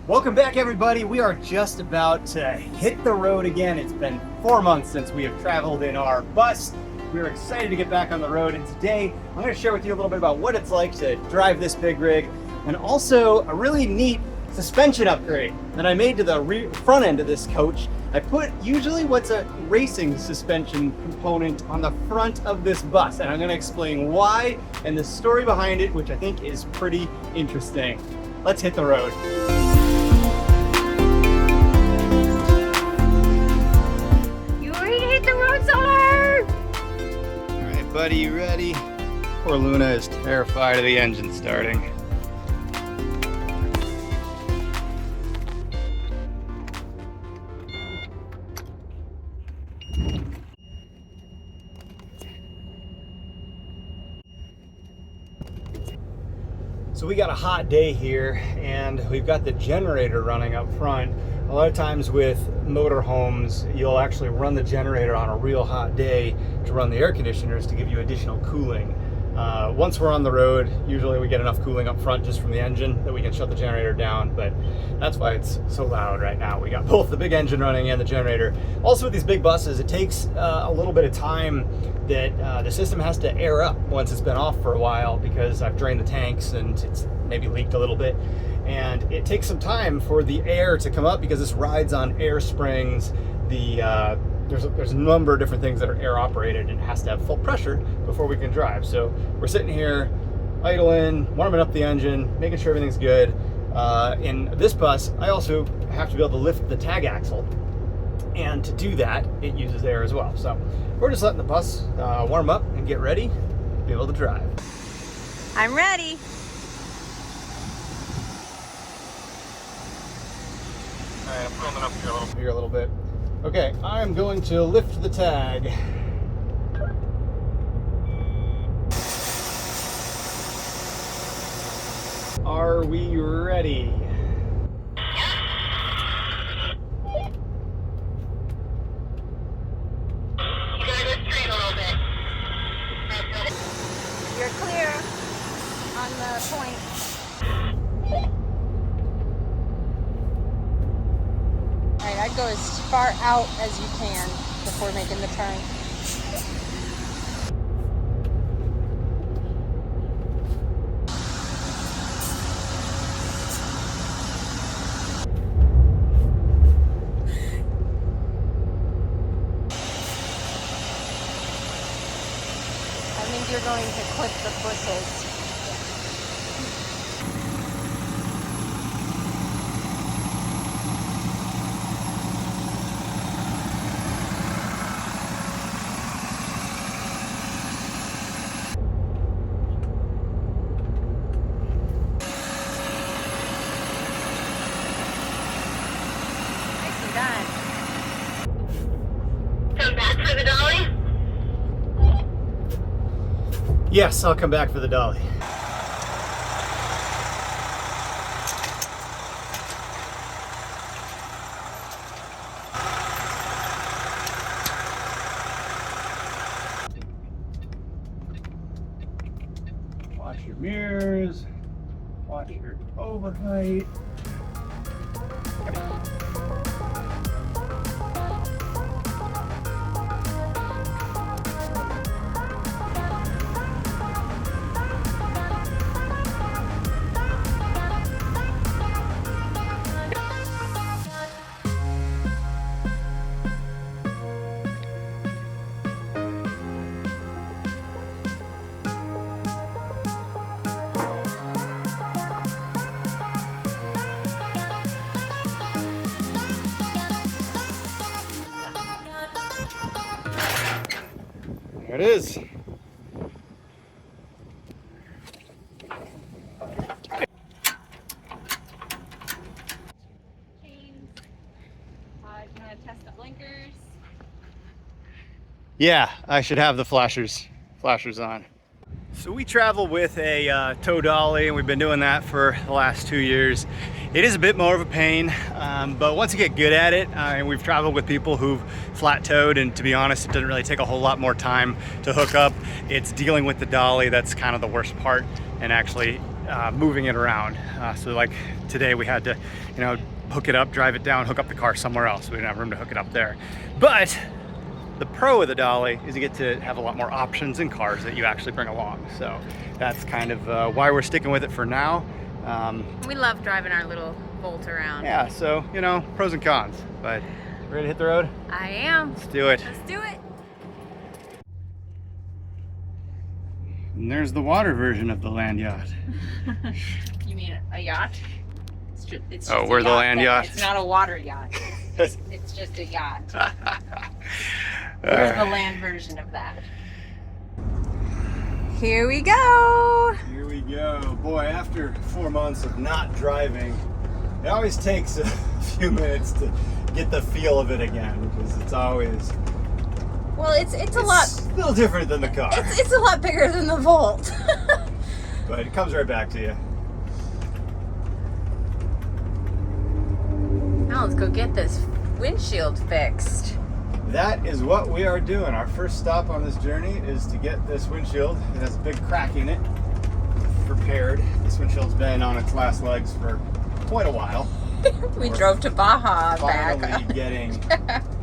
Welcome back, everybody. We are just about to hit the road again. It's been 4 months since we have traveled in our bus. We're excited to get back on the road, and today I'm going to share with you a little bit about what it's like to drive this big rig, and also a really neat suspension upgrade that I made to the front end of this coach. I put usually what's a racing suspension component on the front of this bus, and I'm going to explain why and the story behind it, which I think is pretty interesting. Let's hit the road. Buddy, you ready? Poor Luna is terrified of the engine starting. So we got a hot day here, and we've got the generator running up front. A lot of times with motorhomes, you'll actually run the generator on a real hot day to run the air conditioners to give you additional cooling. Once we're on the road, usually we get enough cooling up front just from the engine that we can shut the generator down, but that's why it's so loud right now. We got both the big engine running and the generator. Also with these big buses, it takes a little bit of time that the system has to air up once it's been off for a while, because I've drained the tanks and it's maybe leaked a little bit. And it takes some time for the air to come up because this rides on air springs. There's a number of different things that are air operated, and it has to have full pressure before we can drive. So we're sitting here idling, warming up the engine, making sure everything's good. In this bus, I also have to be able to lift the tag axle, and to do that, it uses air as well. So we're just letting the bus warm up and get ready to be able to drive. I'm ready. All right, I'm filming up here a little bit. Okay, I'm going to lift the tag. Are we ready? You're clear on the point. All right, I'd go as far out as you can before making the turn. I think you're going to clip the bushes. Done. Come back for the dolly? Yes, I'll come back for the dolly. Watch your mirrors, watch your overheight. There it is. Test the blinkers. Yeah, I should have the flashers on. So we travel with a tow dolly, and we've been doing that for the last 2 years. It is a bit more of a pain, but once you get good at it, and we've traveled with people who've flat towed, and to be honest, it doesn't really take a whole lot more time to hook up. It's dealing with the dolly that's kind of the worst part, and actually moving it around. So like today we had to, you know, hook it up, drive it down, hook up the car somewhere else. We didn't have room to hook it up there. But the pro of the dolly is you get to have a lot more options in cars that you actually bring along. So that's kind of why we're sticking with it for now. We love driving our little Volt around. Yeah, so, you know, pros and cons. But ready to hit the road? I am. Let's do it. Let's do it. And there's the water version of the land yacht. You mean a yacht? It's just we're the land yacht. It's not a water yacht. It's just a yacht. We're the land version of that. Here we go. Here we go. Boy, after 4 months of not driving, it always takes a few minutes to get the feel of it again, because it's always... Well, it's a lot... It's a little different than the car. It's a lot bigger than the Volt. But it comes right back to you. Now let's go get this windshield fixed. That is what we are doing. Our first stop on this journey is to get this windshield. It has a big crack in it. Repaired. This windshield's been on its last legs for quite a while. We drove to Baja Finally back. getting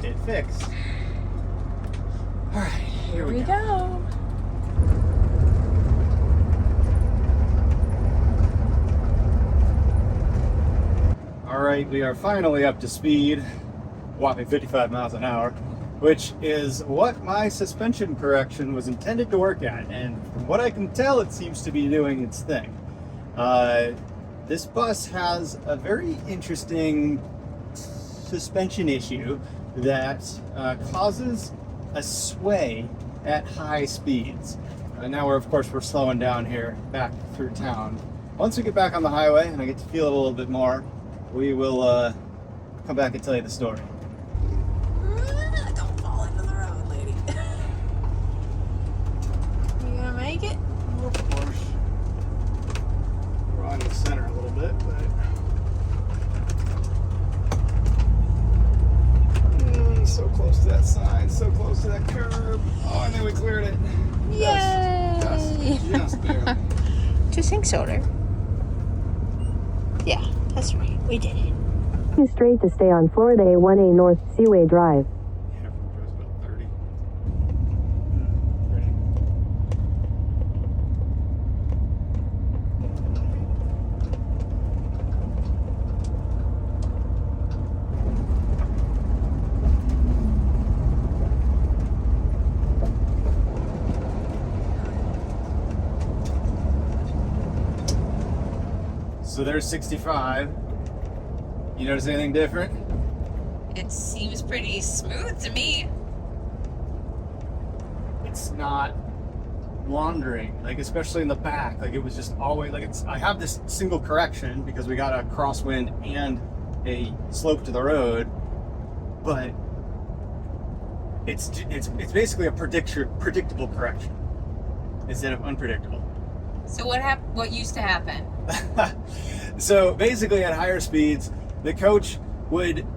it fixed. All right, here we go. go. All right, we are finally up to speed, whopping 55 miles an hour, which is what my suspension correction was intended to work at. And from what I can tell, it seems to be doing its thing. This bus has a very interesting suspension issue that causes a sway at high speeds. Now we're slowing down here back through town. Once we get back on the highway and I get to feel it a little bit more, we will come back and tell you the story. Don't fall into the road, lady. You gonna make it? Of course. We're on the center a little bit, but so close to that sign, so close to that curb. Oh, and then we cleared it. Yay! Just barely. 2 sync shoulder. Yeah, that's right. We did it. Straight to stay on Florida A1A North Seaway Drive. Yeah, from about 30. Ready? So there's 65. You notice anything different? It seems pretty smooth to me. It's not wandering, like especially in the back. Like it was just always like I have this single correction because we got a crosswind and a slope to the road, but it's basically a predictable correction instead of unpredictable. So what used to happen? So basically at higher speeds, the coach would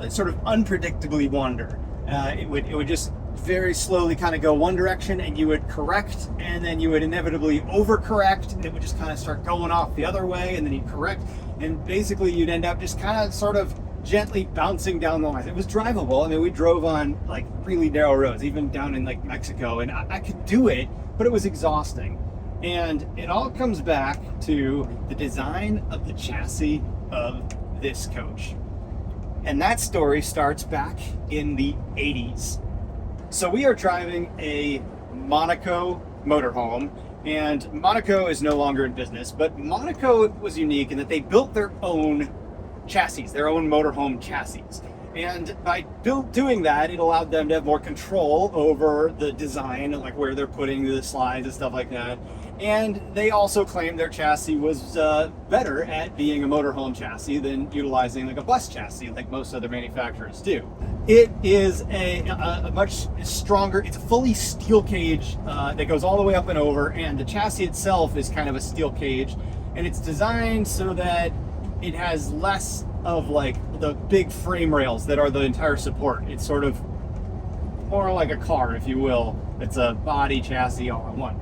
sort of unpredictably wander. It would just very slowly kind of go one direction, and you would correct, and then you would inevitably overcorrect, and it would just kind of start going off the other way, and then you'd correct, and basically you'd end up just kind of sort of gently bouncing down the line. It was drivable. I mean, we drove on like really narrow roads, even down in like Mexico, and I could do it, but it was exhausting. And it all comes back to the design of the chassis of this coach. And that story starts back in the 80s. So we are driving a Monaco motorhome, and Monaco is no longer in business, but Monaco was unique in that they built their own chassis, their own motorhome chassis. And by doing that, it allowed them to have more control over the design and like where they're putting the slides and stuff like that. And they also claimed their chassis was better at being a motorhome chassis than utilizing like a bus chassis like most other manufacturers do. It is a much stronger, it's a fully steel cage that goes all the way up and over, and the chassis itself is kind of a steel cage, and it's designed so that it has less of like the big frame rails that are the entire support. It's sort of more like a car, if you will. It's a body chassis all in one.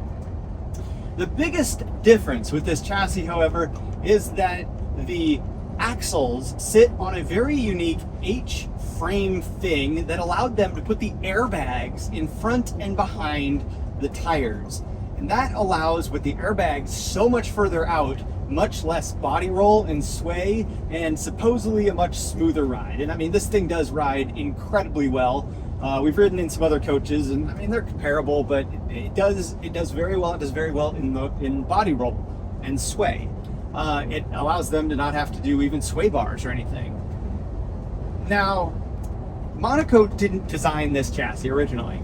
The biggest difference with this chassis, however, is that the axles sit on a very unique H-frame thing that allowed them to put the airbags in front and behind the tires. And that allows, with the airbags so much further out, much less body roll and sway, and supposedly a much smoother ride. And I mean, this thing does ride incredibly well. We've ridden in some other coaches, and I mean, they're comparable, but it does very well. It does very well in body roll and sway. It allows them to not have to do even sway bars or anything. Now, Monaco didn't design this chassis originally.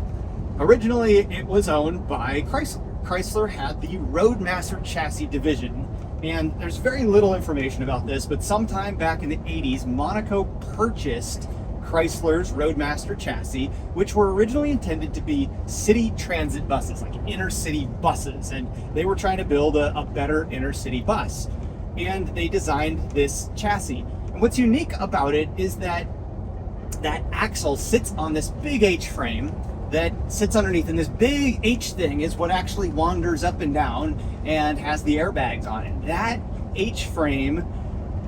Originally, it was owned by Chrysler. Chrysler had the Roadmaster chassis division, and there's very little information about this, but sometime back in the 80s, Monaco purchased Chrysler's Roadmaster chassis, which were originally intended to be city transit buses, like inner city buses, and they were trying to build a better inner city bus. And they designed this chassis. And what's unique about it is that that axle sits on this big H frame that sits underneath, and this big H thing is what actually wanders up and down and has the airbags on it. That H frame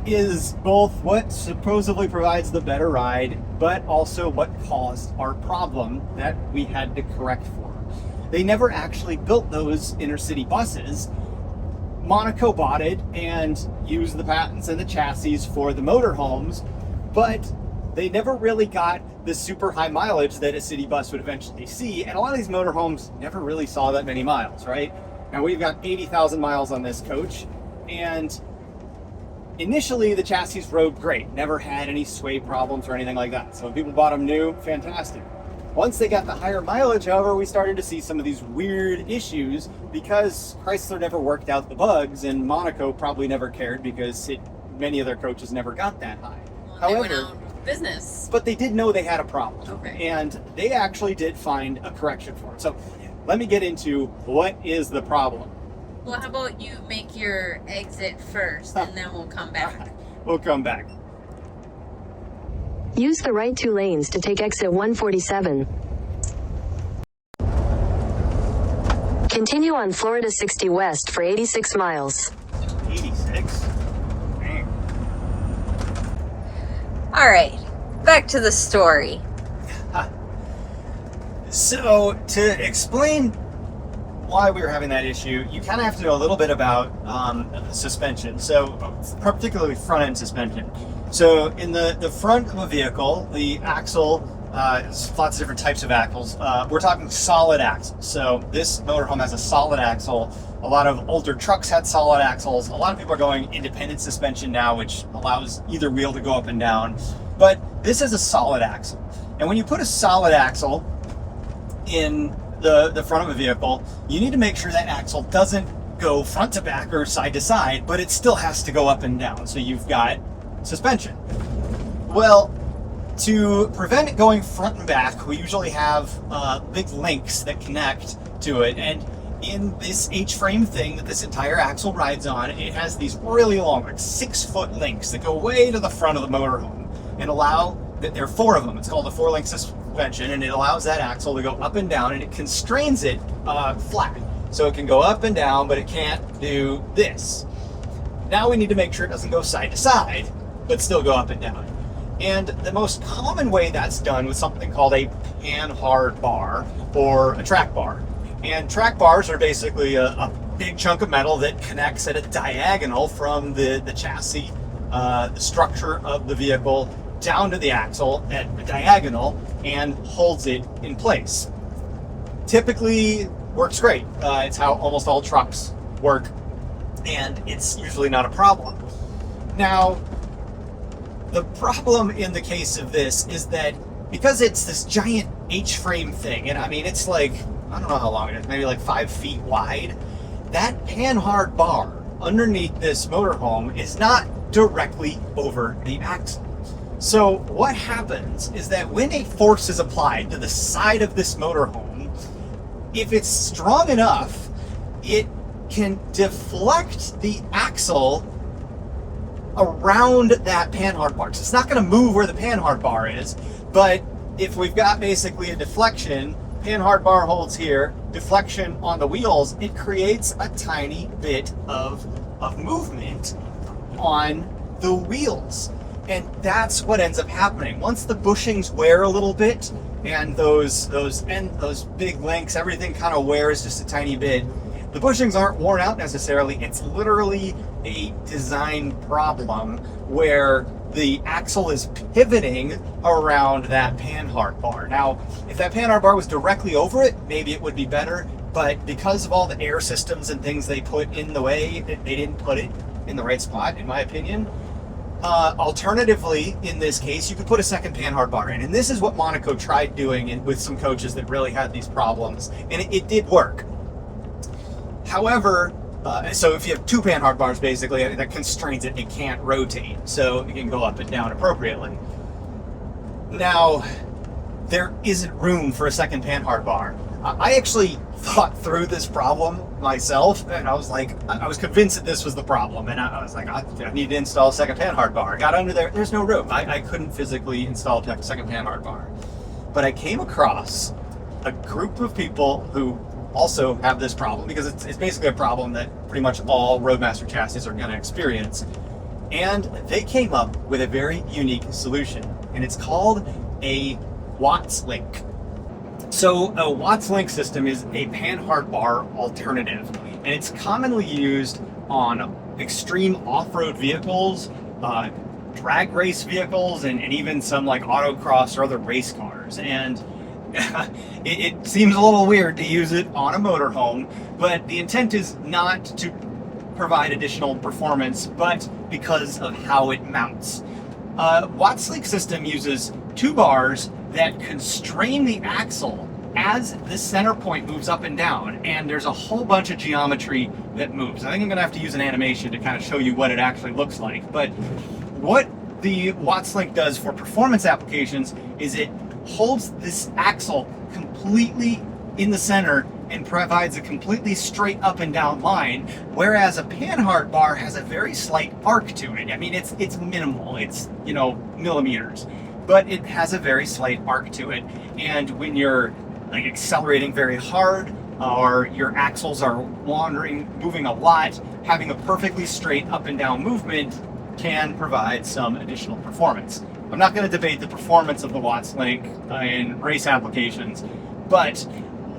is both what supposedly provides the better ride, but also what caused our problem that we had to correct for. They never actually built those inner city buses. Monaco bought it and used the patents and the chassis for the motorhomes, but they never really got the super high mileage that a city bus would eventually see. And a lot of these motorhomes never really saw that many miles, right? Now we've got 80,000 miles on this coach, and initially the chassis rode great, never had any sway problems or anything like that. So when people bought them new, fantastic. Once they got the higher mileage, however, we started to see some of these weird issues because Chrysler never worked out the bugs, and Monaco probably never cared because many of their coaches never got that high. Well, however, they went out of business. But they did know they had a problem. Okay. And they actually did find a correction for it. So let me get into what is the problem. Well, how about you make your exit first, and then we'll come back. We'll come back. Use the right 2 lanes to take exit 147. Continue on Florida 60 West for 86 miles. 86? Dang. All right, back to the story. So to explain why we were having that issue, you kind of have to know a little bit about suspension. So particularly front end suspension. So in the front of a vehicle, the axle, there's lots of different types of axles. We're talking solid axles. So this motorhome has a solid axle. A lot of older trucks had solid axles. A lot of people are going independent suspension now, which allows either wheel to go up and down. But this is a solid axle. And when you put a solid axle in the front of a vehicle, you need to make sure that axle doesn't go front to back or side to side, but it still has to go up and down. So you've got suspension. Well, to prevent it going front and back, we usually have big links that connect to it. And in this H-frame thing that this entire axle rides on, it has these really long, like 6-foot links that go way to the front of the motorhome and allow that there are 4 of them. It's called a 4-link suspension, and it allows that axle to go up and down, and it constrains it flat. So it can go up and down, but it can't do this. Now we need to make sure it doesn't go side to side, but still go up and down. And the most common way that's done with something called a panhard bar or a track bar. And track bars are basically a big chunk of metal that connects at a diagonal from the chassis, the structure of the vehicle, down to the axle at a diagonal and holds it in place. Typically works great. It's how almost all trucks work, and it's usually not a problem. Now, the problem in the case of this is that because it's this giant H-frame thing, and I mean, it's like, I don't know how long it is, maybe like 5 feet wide, that panhard bar underneath this motorhome is not directly over the axle. So what happens is that when a force is applied to the side of this motorhome, if it's strong enough, it can deflect the axle around that panhard bar. So it's not going to move where the panhard bar is, but if we've got basically a deflection panhard bar holds here, deflection on the wheels, it creates a tiny bit of movement on the wheels. And that's what ends up happening. Once the bushings wear a little bit, and those big links, everything kind of wears just a tiny bit. The bushings aren't worn out necessarily. It's literally a design problem where the axle is pivoting around that panhard bar. Now, if that panhard bar was directly over it, maybe it would be better. But because of all the air systems and things they put in the way, they didn't put it in the right spot, in my opinion. Alternatively, in this case, you could put a second panhard bar in. And this is what Monaco tried doing with some coaches that really had these problems. And it did work. However, so if you have two panhard bars, basically, that constrains it. It can't rotate. So it can go up and down appropriately. Now, there isn't room for a second panhard bar. I actually thought through this problem myself, and I was like, I was convinced that this was the problem, and I was like, I need to install a second panhard bar. I got under there, there's no room. I couldn't physically install a second panhard bar. But I came across a group of people who also have this problem, because it's basically a problem that pretty much all Roadmaster chassis are going to experience. And they came up with a very unique solution, and it's called a Watts link. So a Watts link system is a panhard bar alternative, and it's commonly used on extreme off-road vehicles, drag race vehicles, and even some like autocross or other race cars. And it seems a little weird to use it on a motorhome, but the intent is not to provide additional performance, but because of how it mounts. Watts link system uses two bars that constrain the axle as the center point moves up and down, and there's a whole bunch of geometry that moves. I think I'm going to have to use an animation to kind of show you what it actually looks like. But what the Watts link does for performance applications is it holds this axle completely in the center and provides a completely straight up and down line, whereas a panhard bar has a very slight arc to it. I mean, it's minimal, it's, you know, millimeters, but it has a very slight arc to it. And when you're like accelerating very hard, or your axles are moving a lot, having a perfectly straight up and down movement can provide some additional performance. I'm not going to debate the performance of the Watts link in race applications, but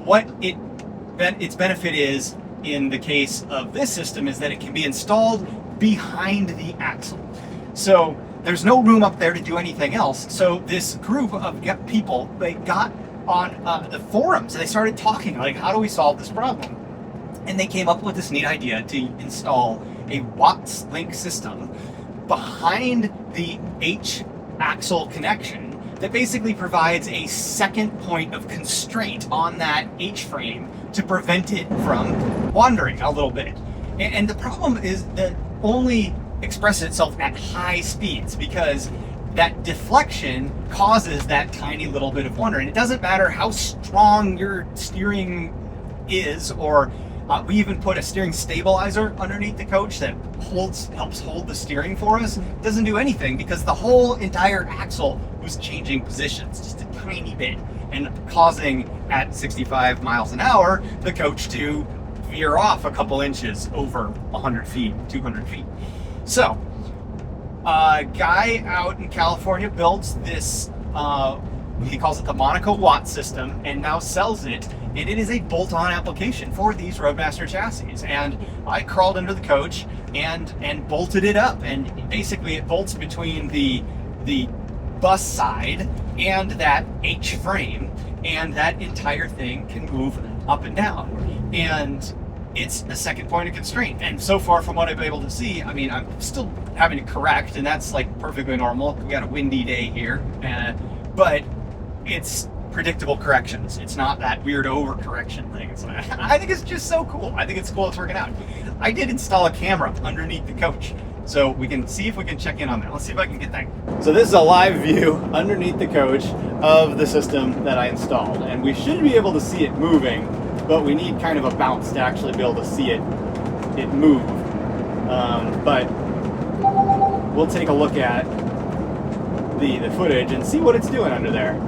what its benefit is in the case of this system is that it can be installed behind the axle. So there's no room up there to do anything else. So this group of people, they got on the forums and they started talking like, how do we solve this problem? And they came up with this neat idea to install a Watts link system behind the H axle connection that basically provides a second point of constraint on that H frame to prevent it from wandering a little bit. And the problem is that only expresses itself at high speeds, because that deflection causes that tiny little bit of wandering. It doesn't matter how strong your steering is, or we even put a steering stabilizer underneath the coach that helps hold the steering for us. It doesn't do anything because the whole entire axle was changing positions just a tiny bit and causing, at 65 miles an hour, the coach to veer off a couple inches over 100 feet, 200 feet. So, a guy out in California builds this, he calls it the Monaco Watts system, and now sells it. And it is a bolt-on application for these Roadmaster chassis. And I crawled under the coach and bolted it up. And basically it bolts between the bus side and that H frame, and that entire thing can move up and down. And it's a second point of constraint. And so far from what I've been able to see, I mean, I'm still having to correct, and that's like perfectly normal. We got a windy day here, but it's predictable corrections. It's not that weird overcorrection thing. I think it's just so cool. I think it's cool it's working out. I did install a camera underneath the coach, so we can see if we can check in on that. Let's see if I can get that. So this is a live view underneath the coach of the system that I installed, and we should be able to see it moving, but we need kind of a bounce to actually be able to see it move. But we'll take a look at the footage and see what it's doing under there.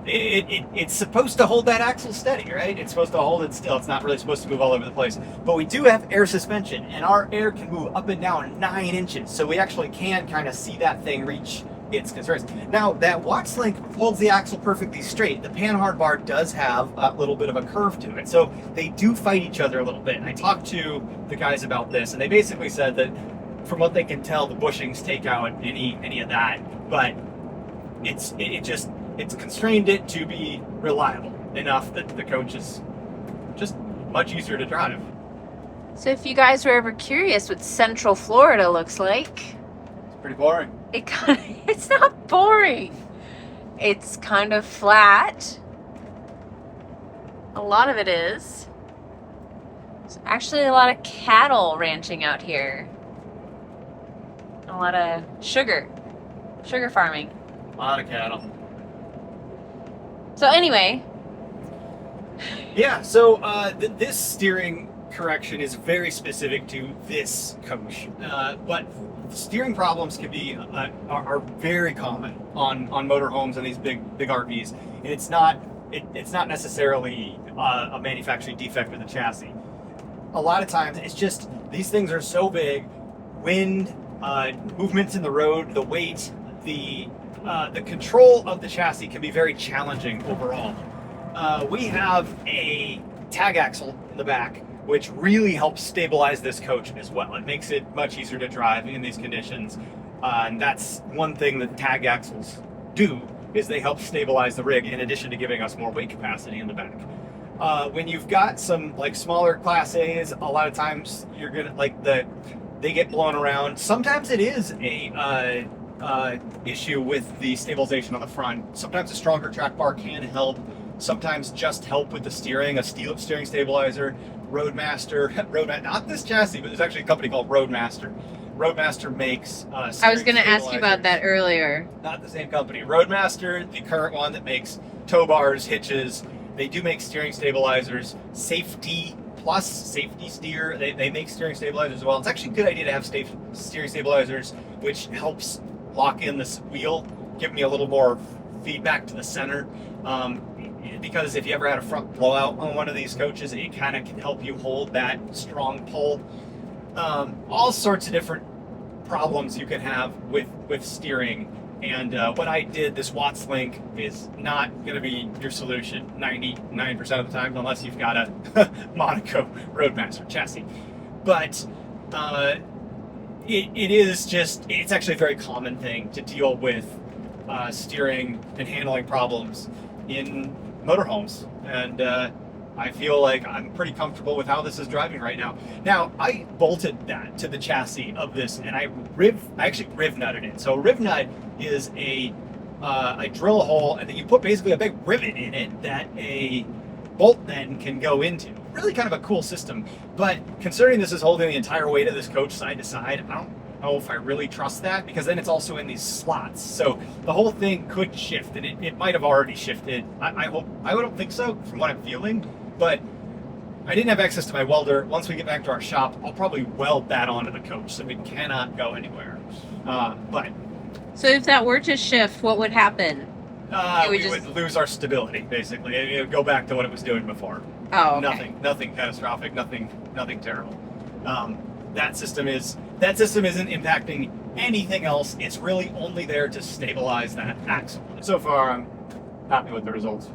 it's supposed to hold that axle steady, right? It's supposed to hold it still. It's not really supposed to move all over the place. But we do have air suspension, and our air can move up and down 9 inches. So we actually can kind of see that thing reach its constraints. Now, that Watts link holds the axle perfectly straight. The Panhard bar does have a little bit of a curve to it. So they do fight each other a little bit. And I talked to the guys about this, and they basically said that from what they can tell, the bushings take out any of that. But it's constrained it to be reliable enough that the coach is just much easier to drive. So if you guys were ever curious what Central Florida looks like, It's pretty boring. it's not boring. It's kind of flat. A lot of it is. There's actually a lot of cattle ranching out here. A lot of sugar farming. A lot of cattle. So anyway. Yeah, so this steering correction is very specific to this coach, but steering problems can be are very common on motorhomes and these big RVs, and it's not necessarily a manufacturing defect with the chassis. A lot of times it's just these things are so big, wind, movements in the road, the weight, the control of the chassis can be very challenging overall. We have a tag axle in the back, which really helps stabilize this coach as well. It makes it much easier to drive in these conditions. And that's one thing that tag axles do, is they help stabilize the rig in addition to giving us more weight capacity in the back. When you've got some like smaller Class A's, a lot of times you're gonna they get blown around. Sometimes it is a issue with the stabilization on the front. Sometimes a stronger track bar can help. Sometimes just help with the steering, a steering stabilizer. Roadmaster, not this chassis, but there's actually a company called Roadmaster. Roadmaster makes I was going to ask you about that earlier. Not the same company. Roadmaster, the current one that makes tow bars, hitches, they do make steering stabilizers. Safety Plus, Safety Steer, they make steering stabilizers as well. It's actually a good idea to have steering stabilizers, which helps lock in this wheel, give me a little more feedback to the center. Because if you ever had a front blowout on one of these coaches, it kind of can help you hold that strong pull. All sorts of different problems you can have with steering. And what I did, this Watts link, is not going to be your solution 99% of the time, unless you've got a Monaco Roadmaster chassis. But it's actually a very common thing to deal with steering and handling problems in motorhomes, and I feel like I'm pretty comfortable with how this is driving right now. Now, I bolted that to the chassis of this, and I actually riv nutted it. So a riv nut is I drill a hole, and then you put basically a big rivet in it that a bolt then can go into. Really kind of a cool system, but considering this is holding the entire weight of this coach side to side, I don't know if I really trust that, because then it's also in these slots, so the whole thing could shift, and it might have already shifted. I don't think so from what I'm feeling, but I didn't have access to my welder. Once we get back to our shop, I'll probably weld that onto the coach so it cannot go anywhere. So if that were to shift, what would happen? We would lose our stability, basically. It would go back to what it was doing before. Oh, okay. Nothing catastrophic, nothing terrible. That system isn't impacting anything else. It's really only there to stabilize that axle. So far, I'm happy with the results.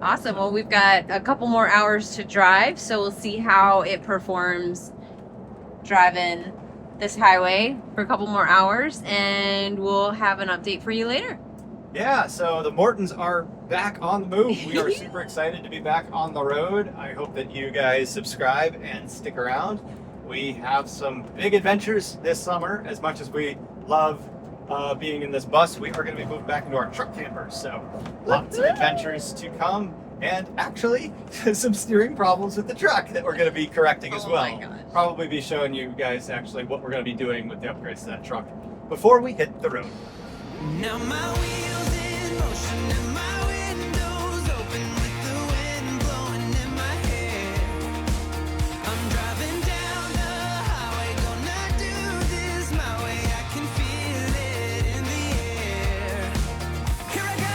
Awesome. Well, we've got a couple more hours to drive, so we'll see how it performs driving this highway for a couple more hours, and we'll have an update for you later. Yeah, so the Mortons are back on the move. We are super excited to be back on the road. I hope that you guys subscribe and stick around. We have some big adventures this summer. As much as we love being in this bus, we are going to be moving back into our truck campers. So lots of adventures to come, and actually some steering problems with the truck that we're going to be correcting as well. My gosh. Probably be showing you guys actually what we're going to be doing with the upgrades to that truck before we hit the road. Now my wheels in motion and my windows open with the wind blowing in my hair. I'm driving down the highway, gonna do this my way. I can feel it in the air. Here I go.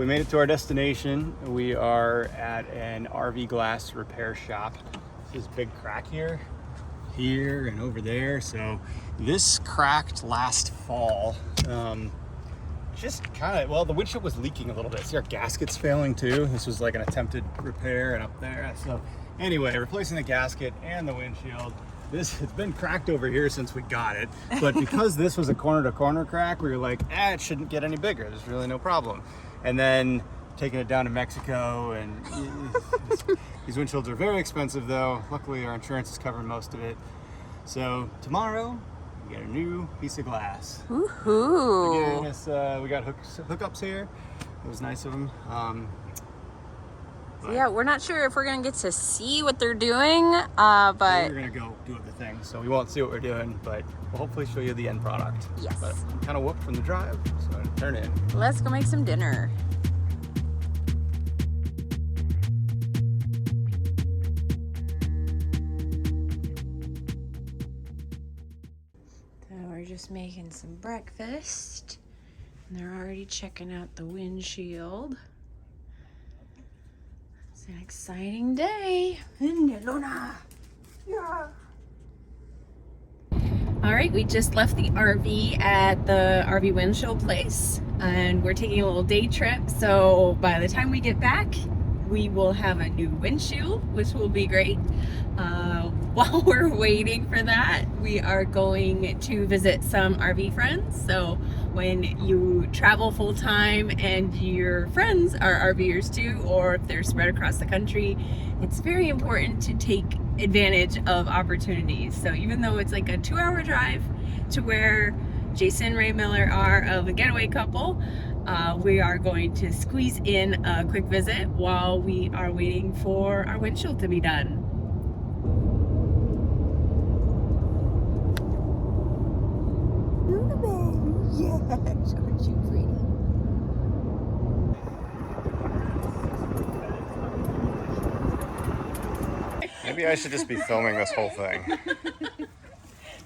we made it to our destination. We are at an RV glass repair shop. This big crack here, and over there. So this cracked last fall. Just kind of, well, the windshield was leaking a little bit. See, our gasket's failing too. This was like an attempted repair, and up there. So anyway, replacing the gasket and the windshield. It's been cracked over here since we got it, but because this was a corner-to-corner crack, we were like, it shouldn't get any bigger. There's really no problem. And then taking it down to Mexico, and these windshields are very expensive though. Luckily, our insurance is covering most of it. So tomorrow, we get a new piece of glass. Woohoo! We got hookups here. It was nice of them. Yeah, we're not sure if we're gonna get to see what they're doing, but we're gonna go do other things, so we won't see what we're doing, but we'll hopefully show you the end product. Yes. But I'm kind of whooped from the drive, so I'm gonna turn in. let's go make some dinner. So we're just making some breakfast, and they're already checking out the windshield. It's an exciting day in Luna. Yeah. All right, we just left the RV at the RV windshield place, and we're taking a little day trip. So by the time we get back, we will have a new windshield, which will be great. While we're waiting for that, we are going to visit some RV friends. So when you travel full time and your friends are RVers too, or if they're spread across the country, it's very important to take advantage of opportunities. So even though it's like a 2-hour drive to where Jason and Ray Miller are of a getaway couple, we are going to squeeze in a quick visit while we are waiting for our windshield to be done. Yes, aren't you pretty? Maybe I should just be filming this whole thing.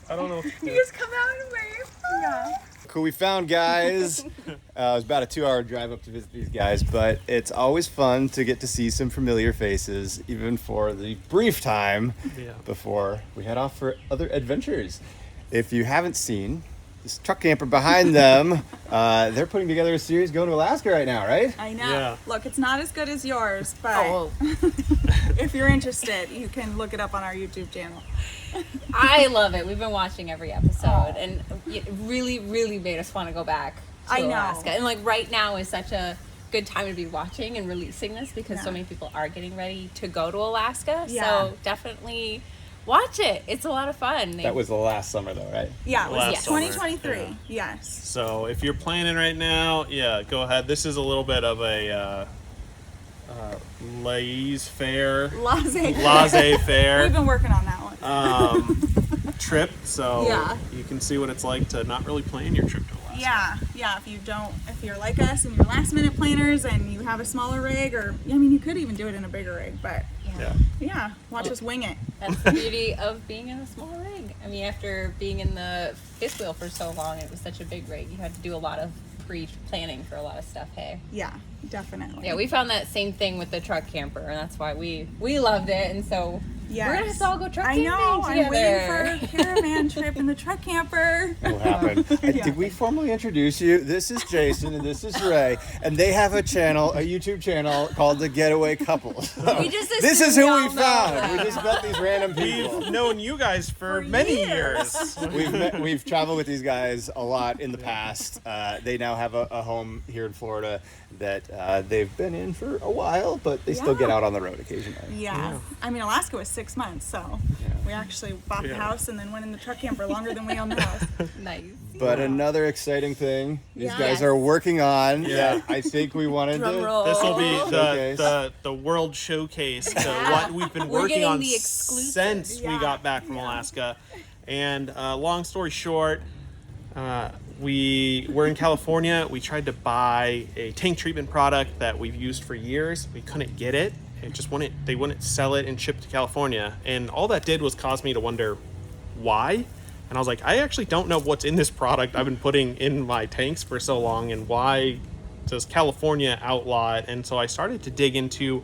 I don't know. You just come out and wave. Yeah. Cool, we found guys. It was about a 2-hour drive up to visit these guys, but it's always fun to get to see some familiar faces, even for the brief time before we head off for other adventures. If you haven't seen this truck camper behind them, they're putting together a series going to Alaska right now, right? I know. Yeah. Look, it's not as good as yours, but if you're interested, you can look it up on our YouTube channel. I love it. We've been watching every episode, and it really, really made us want to go back to I know. Alaska. And like right now is such a good time to be watching and releasing this because so Yeah. many people are getting ready to go to Alaska. Yeah. So definitely watch it. It's a lot of fun. That was the last summer though, right? Yeah, it was Last summer, 2023. yeah. Yes. So if you're planning right now, yeah, go ahead. This is a little bit of a laissez-faire, laissez-faire We've been working on that one. trip. So Yeah. you can see what it's like to not really plan your trip to Alaska. Yeah. If you're like us and you're last minute planners and you have a smaller rig, or I mean, you could even do it in a bigger rig, but yeah, watch us wing it. That's the beauty of being in a small rig. I mean, after being in the fifth wheel for so long, it was such a big rig. You had to do a lot of pre-planning for a lot of stuff. Hey. Yeah, definitely. Yeah, we found that same thing with the truck camper, and that's why we loved it. And so Yes. we're gonna have to all go truck I camping know. together. I'm waiting for a caravan trip in the truck camper. Will happen. Did we formally introduce you? This is Jason and this is Ray, and they have a YouTube channel called The Getaway Couple. We just This is assumed who we we all know found. that. We just met these random people. We've known you guys for many years. We've traveled with these guys a lot in the past. They now have a home here in Florida that they've been in for a while, but they still get out on the road occasionally. Yeah. I mean, Alaska was 6 months, so we actually bought the house and then went in the truck camper longer than we owned the house. Nice. But another exciting thing these Yeah. guys are working on Yeah. that I think we wanted Drum to. roll. This will be Showcase. the world showcase to what we've been We're working getting on the exclusive. since we Yeah. got back from Alaska. And long story short, we were in California. We tried to buy a tank treatment product that we've used for years. We couldn't get it. It just they wouldn't sell it and ship to California. And all that did was cause me to wonder why. And I was like, I actually don't know what's in this product I've been putting in my tanks for so long and why this California outlot, and so I started to dig into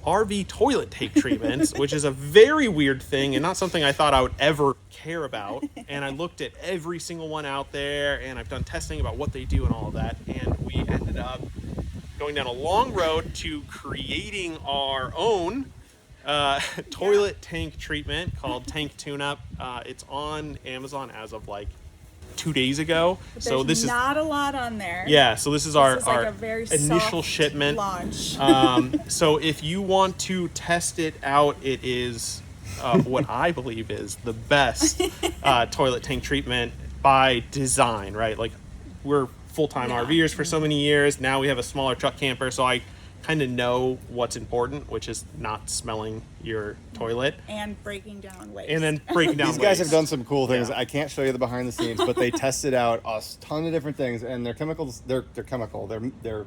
RV toilet tank treatments, which is a very weird thing and not something I thought I would ever care about. And I looked at every single one out there, and I've done testing about what they do and all of that. And we ended up going down a long road to creating our own toilet tank treatment called Tank Tune-Up. It's on Amazon as of like 2 days ago. So this is not a lot on there. Yeah, so this is our like a very initial soft shipment. launch. So if you want to test it out, it is what I believe is the best toilet tank treatment by design, right? Like, we're full-time RVers for so many years. Now we have a smaller truck camper, so I kind of know what's important, which is not smelling your toilet. And breaking down waste. And then breaking down These guys have waste. done some cool things. Yeah. I can't show you the behind the scenes, but they tested out a ton of different things, and their chemicals, their chemical, their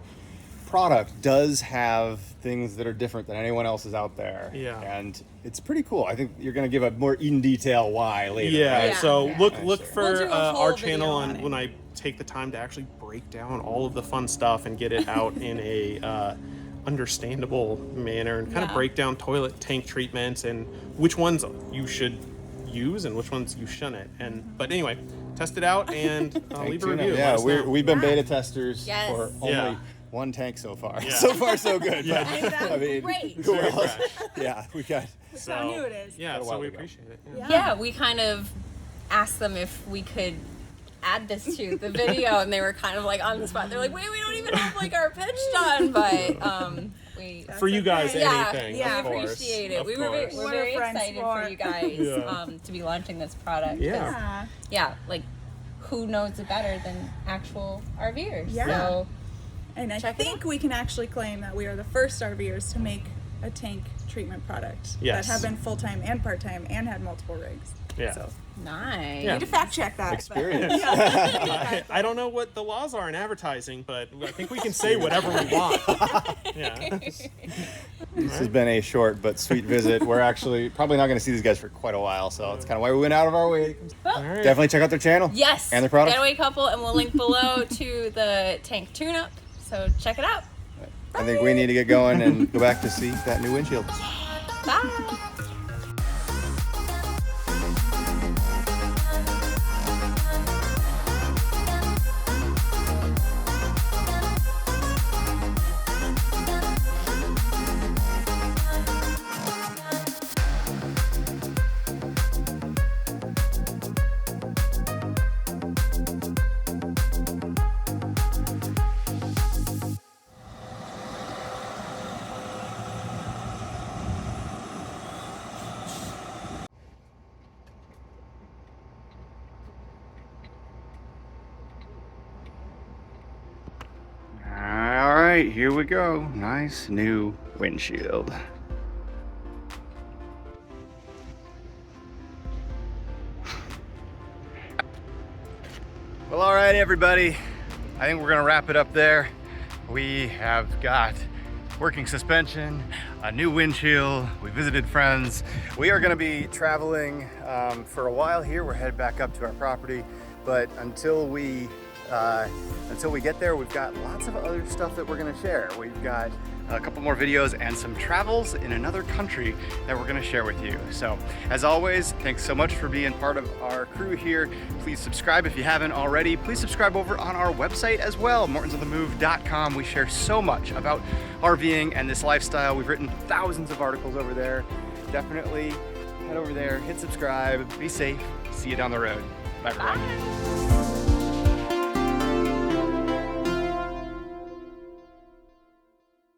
product does have things that are different than anyone else's out there. Yeah. And it's pretty cool. I think you're going to give a more in detail why later. Yeah, right? so Yeah. look We'll for do a whole our video channel on on it. when I take the time to actually break down all of the fun stuff and get it out in a understandable manner, and kind of Yeah. break down toilet tank treatments and which ones you should use and which ones you shouldn't. And but anyway, test it out and leave a review. Yeah, Let us know. we've been beta testers Yes. for only Yeah. one tank so far. Yeah. So far, so good. Yeah. But, And that's I mean, great. who Very else? fresh. Yeah, we got. That's how new it is. Yeah, Quite a so while we ago. appreciate it. Yeah, we kind of asked them if we could add this to the video, and they were kind of like on the spot. They're like, wait, we don't even have like our pitch done, but we For you guys, okay. yeah, anything. yeah. of we course, appreciate it. of We're course. very friends excited for. for you guys Yeah. to be launching this product. 'cause, Yeah. yeah, like who knows it better than actual RVers? Yeah. So And I Check it think we can actually claim that we are the first RVers to make a tank treatment product Yes. that have been full-time and part-time and had multiple rigs. Yeah. So nice. Yeah. need to fact check that. but- Experience. I don't know what the laws are in advertising, but I think we can say whatever we want. Yeah. This has been a short but sweet visit. We're actually probably not going to see these guys for quite a while, so that's kind of why we went out of our way. All right. Definitely check out their channel. Yes. And their product. Getaway Couple, and we'll link below to the tank tune-up. So check it out. I think we need to get going and go back to see that new windshield. Bye. All right, here we go. Nice new windshield. Well, all right, everybody. I think we're gonna wrap it up there. We have got working suspension, a new windshield. We visited friends. We are gonna be traveling for a while here. We're headed back up to our property, but until we get there, we've got lots of other stuff that we're gonna share. We've got a couple more videos and some travels in another country that we're gonna share with you. So as always, thanks so much for being part of our crew here. Please subscribe if you haven't already. Please subscribe over on our website as well, mortonsonthemove.com. We share so much about RVing and this lifestyle. We've written thousands of articles over there. Definitely head over there, hit subscribe, be safe, see you down the road. Bye everyone. Bye.